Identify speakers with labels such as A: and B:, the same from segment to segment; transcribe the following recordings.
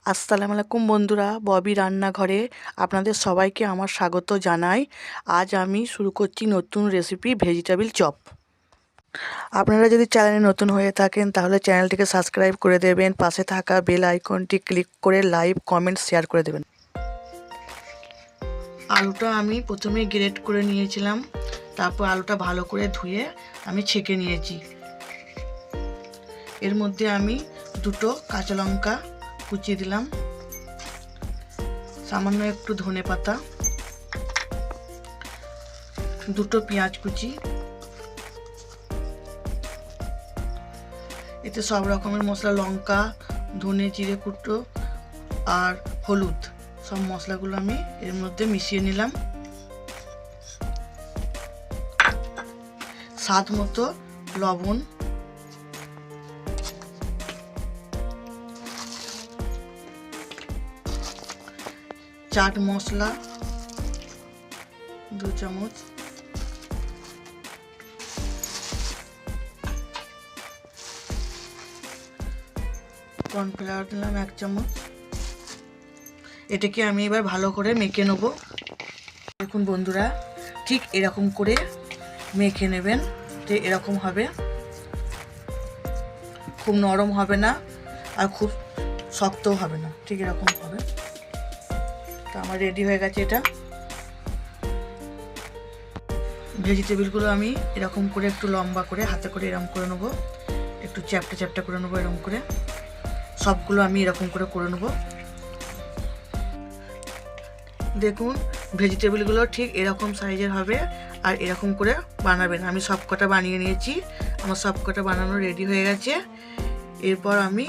A: আসসালামু আলাইকুম বন্ধুরা, ববি রান্নাঘরে আপনাদের সবাইকে আমার স্বাগত জানাই। আজ আমি শুরু করছি নতুন রেসিপি ভেজিটেবিল চপ। আপনারা যদি চ্যানেলে নতুন হয়ে থাকেন তাহলে চ্যানেলটিকে সাবস্ক্রাইব করে দেবেন, পাশে থাকা বেল আইকনটি ক্লিক করে লাইক কমেন্ট শেয়ার করে দেবেন। আলুটা আমি প্রথমে গ্রেট করে নিয়েছিলাম, তারপর আলুটা ভালো করে ধুয়ে আমি ছেঁকে নিয়েছি। এর মধ্যে আমি দুটো কাঁচা লঙ্কা কুচিয়ে দিলাম, সামান্য একটু ধনে পাতা, দুটো পেঁয়াজ কুচি, এতে সব রকমের মশলা লঙ্কা, ধনে, জিরে কুটো আর হলুদ সব মশলাগুলো আমি এর মধ্যে মিশিয়ে নিলাম। স্বাদ মতো লবণ, চাট মশলা 2 চামচ, কর্নফ্লাওয়ার দিলাম 1 চামচ। এটাকে আমি এবার ভালো করে মেখে নেব। দেখুন বন্ধুরা, ঠিক এরকম করে মেখে নেবেন, তো এরকম হবে, খুব নরম হবে না আর খুব শক্তও হবে না, ঠিক এরকম হবে। তো আমার রেডি হয়ে গেছে এটা। ভেজিটেবিলগুলো আমি এরকম করে একটু লম্বা করে হাতে করে এরকম করে নেবো, একটু চ্যাপটা চ্যাপটা করে নেবো, এরকম করে সবগুলো আমি এরকম করে নেবো। দেখুন ভেজিটেবিলগুলো ঠিক এরকম সাইজের হবে আর এরকম করে বানাবেন। আমি সব কটা বানিয়ে নিয়েছি, আমার সব কটা বানানো রেডি হয়ে গেছে। এরপর আমি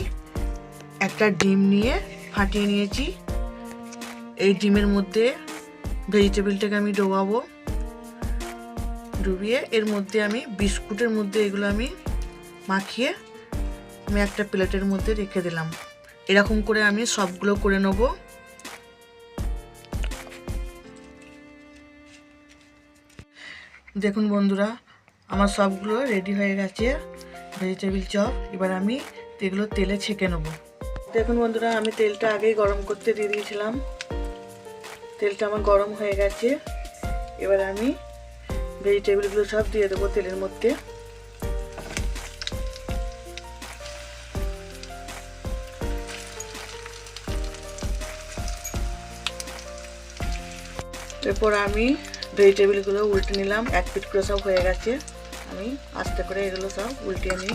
A: একটা ডিম নিয়ে ফাটিয়ে নিয়েছি, এই ডিমের মধ্যে ভেজিটেবিলটাকে আমি ডোবাবো, ডুবিয়ে এর মধ্যে আমি বিস্কুটের মধ্যে এগুলো আমি মাখিয়ে আমি একটা প্লেটের মধ্যে রেখে দিলাম। এরকম করে আমি সবগুলো করে নেব। দেখুন বন্ধুরা, আমার সবগুলো রেডি হয়ে গেছে ভেজিটেবিল চপ। এবার আমি এগুলো তেলে ছেঁকে নেব। দেখুন বন্ধুরা, আমি তেলটা আগেই গরম করতে দিয়ে দিয়েছিলাম, তেলটা আমার গরম হয়ে গেছে। এবার আমি ভেজিটেবিলগুলো সব দিয়ে দেবো তেলের মধ্যে। এরপর আমি ভেজিটেবিলগুলো উল্টে নিলাম, এক পিঠ করে সব হয়ে গেছে। আমি আস্তে করে এগুলো সব উল্টিয়ে নিই।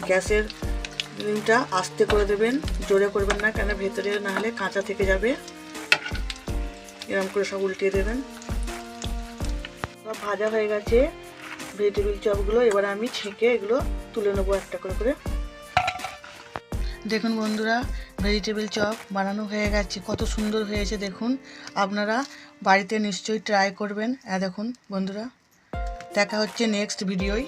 A: গ্যাসের ফ্লেমটা আস্তে করে দেবেন, জোরে করবেন না, কেন ভেতরে না হলে কাঁচা থেকে যাবে। এরকম করে সব উল্টিয়ে দেবেন। সব ভাজা হয়ে গেছে ভেজিটেবিল চপগুলো। এবার আমি ছেঁকে এগুলো তুলে নেবো একটা করে করে। দেখুন বন্ধুরা, ভেজিটেবিল চপ বানানো হয়ে গেছে, কত সুন্দর হয়েছে দেখুন। আপনারা বাড়িতে নিশ্চয়ই ট্রাই করবেন। দেখুন বন্ধুরা, দেখা হচ্ছে নেক্সট ভিডিওয়।